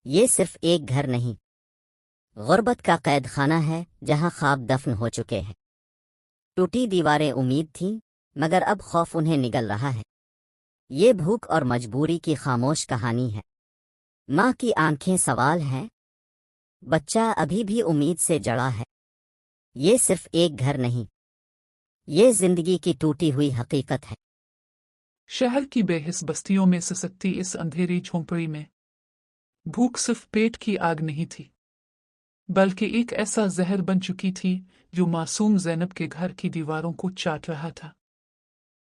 یہ صرف ایک گھر نہیں، غربت کا قید خانہ ہے جہاں خواب دفن ہو چکے ہیں۔ ٹوٹی دیواریں امید تھیں، مگر اب خوف انہیں نگل رہا ہے۔ یہ بھوک اور مجبوری کی خاموش کہانی ہے۔ ماں کی آنکھیں سوال ہیں، بچہ ابھی بھی امید سے جڑا ہے۔ یہ صرف ایک گھر نہیں، یہ زندگی کی ٹوٹی ہوئی حقیقت ہے۔ شہر کی بے حس بستیوں میں سسکتی اس اندھیری جھونپڑی میں بھوک صرف پیٹ کی آگ نہیں تھی، بلکہ ایک ایسا زہر بن چکی تھی جو معصوم زینب کے گھر کی دیواروں کو چاٹ رہا تھا۔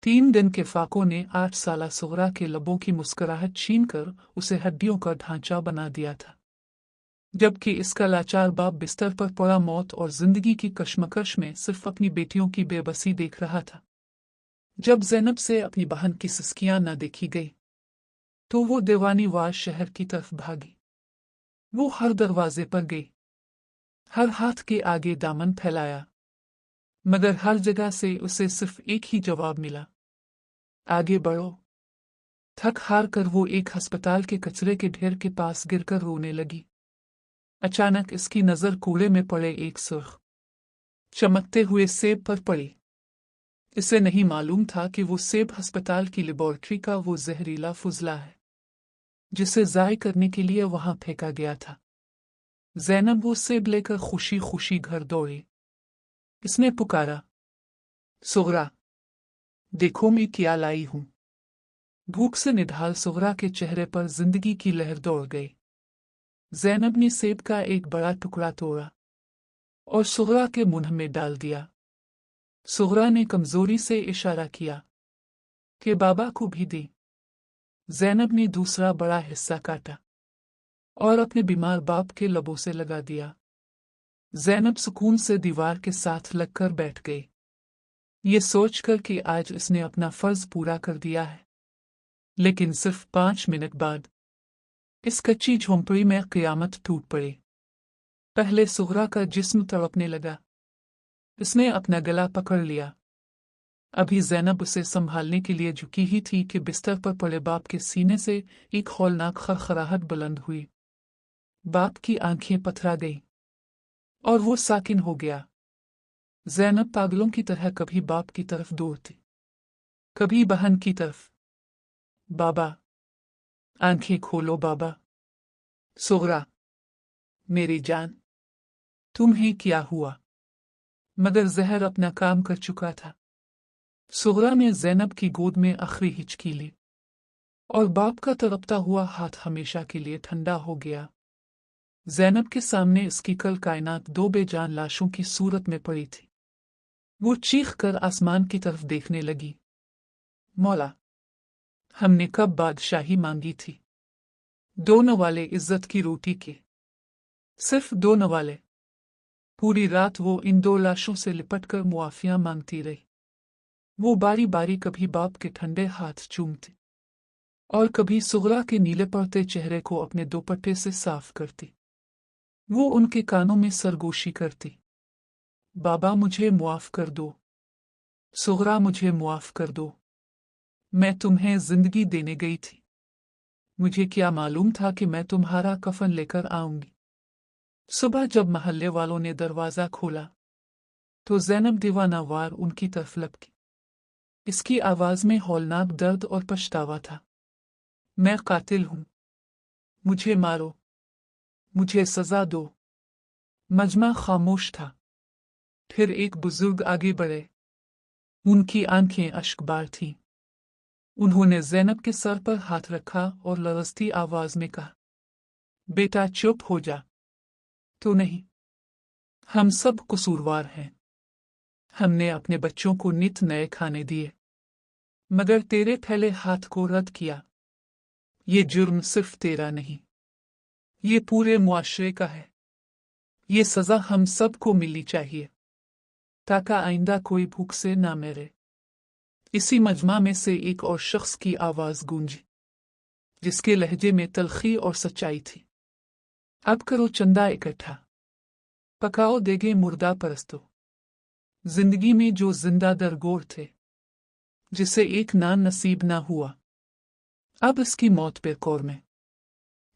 3 دن کے فاقوں نے 8 سالہ صغرا کے لبوں کی مسکراہٹ چھین کر اسے ہڈیوں کا ڈھانچہ بنا دیا تھا، جبکہ اس کا لاچار باپ بستر پر پڑا موت اور زندگی کی کشمکش میں صرف اپنی بیٹیوں کی بے بسی دیکھ رہا تھا۔ جب زینب سے اپنی بہن کی سسکیاں نہ دیکھی گئی تو وہ دیوانی وار شہر کی طرف بھاگی۔ وہ ہر دروازے پر گئی، ہر ہاتھ کے آگے دامن پھیلایا، مگر ہر جگہ سے اسے صرف ایک ہی جواب ملا، آگے بڑھو۔ تھک ہار کر وہ ایک ہسپتال کے کچرے کے ڈھیر کے پاس گر کر رونے لگی۔ اچانک اس کی نظر کوڑے میں پڑے ایک سرخ چمکتے ہوئے سیب پر پڑی۔ اسے نہیں معلوم تھا کہ وہ سیب ہسپتال کی لیبارٹری کا وہ زہریلا فضلہ ہے جسے ضائع کرنے کے لیے وہاں پھینکا گیا تھا۔ زینب وہ سیب لے کر خوشی خوشی گھر دوڑی۔ اس نے پکارا، صغرا، دیکھو میں کیا لائی ہوں۔ بھوک سے نڈھال صغرا کے چہرے پر زندگی کی لہر دوڑ گئی۔ زینب نے سیب کا ایک بڑا ٹکڑا توڑا اور صغرا کے منہ میں ڈال دیا۔ صغرا نے کمزوری سے اشارہ کیا کہ بابا کو بھی دے۔ زینب نے دوسرا بڑا حصہ کاٹا اور اپنے بیمار باپ کے لبوں سے لگا دیا۔ زینب سکون سے دیوار کے ساتھ لگ کر بیٹھ گئی، یہ سوچ کر کہ آج اس نے اپنا فرض پورا کر دیا ہے۔ لیکن صرف 5 منٹ بعد اس کچی جھونپڑی میں قیامت ٹوٹ پڑی۔ پہلے صغرا کا جسم تڑپنے لگا، اس نے اپنا گلا پکڑ لیا۔ ابھی زینب اسے سنبھالنے کے لیے جھکی ہی تھی کہ بستر پر پڑے باپ کے سینے سے ایک ہولناک خرخراہٹ بلند ہوئی۔ باپ کی آنکھیں پتھرا گئیں اور وہ ساکن ہو گیا۔ زینب پاگلوں کی طرح کبھی باپ کی طرف دوڑتی، کبھی بہن کی طرف۔ بابا، آنکھیں کھولو بابا۔ صغرا، میری جان، تمہیں کیا ہوا؟ مگر زہر اپنا کام کر چکا تھا۔ صغرا نے زینب کی گود میں آخری ہچکی لی اور باپ کا تڑپتا ہوا ہاتھ ہمیشہ کے لیے ٹھنڈا ہو گیا۔ زینب کے سامنے اس کی کل کائنات 2 بے جان لاشوں کی صورت میں پڑی تھی۔ وہ چیخ کر آسمان کی طرف دیکھنے لگی، مولا، ہم نے کب بادشاہی مانگی تھی؟ 2 نوالے عزت کی روٹی کے، صرف 2 نوالے۔ پوری رات وہ ان 2 لاشوں سے لپٹ کر معافیاں مانگتی رہی۔ وہ باری باری کبھی باپ کے ٹھنڈے ہاتھ چومتی اور کبھی صغرا کے نیلے پڑتے چہرے کو اپنے دوپٹے سے صاف کرتی۔ وہ ان کے کانوں میں سرگوشی کرتی، بابا مجھے معاف کر دو، صغرا مجھے معاف کر دو، میں تمہیں زندگی دینے گئی تھی، مجھے کیا معلوم تھا کہ میں تمہارا کفن لے کر آؤں گی۔ صبح جب محلے والوں نے دروازہ کھولا تو زینب دیوانہ وار ان کی طرف لپکی۔ اس کی آواز میں ہولناک درد اور پچھتاوا تھا۔ میں قاتل ہوں، مجھے مارو، مجھے سزا دو۔ مجمع خاموش تھا۔ پھر ایک بزرگ آگے بڑھے، ان کی آنکھیں اشک بار تھیں۔ انہوں نے زینب کے سر پر ہاتھ رکھا اور لرزتی آواز میں کہا، بیٹا چپ ہو جا، تو نہیں، ہم سب قصوروار ہیں۔ ہم نے اپنے بچوں کو نت نئے کھانے دیے، مگر تیرے پھیلے ہاتھ کو رد کیا۔ یہ جرم صرف تیرا نہیں، یہ پورے معاشرے کا ہے۔ یہ سزا ہم سب کو ملنی چاہیے تاکہ آئندہ کوئی بھوک سے نہ مرے۔ اسی مجمع میں سے ایک اور شخص کی آواز گونجی، جس کے لہجے میں تلخی اور سچائی تھی، اب کرو چندہ اکٹھا، پکاؤ دیگے مردہ پرستو۔ زندگی میں جو زندہ درگور تھے، جسے ایک نان نصیب نہ ہوا، اب اس کی موت پہ کور میں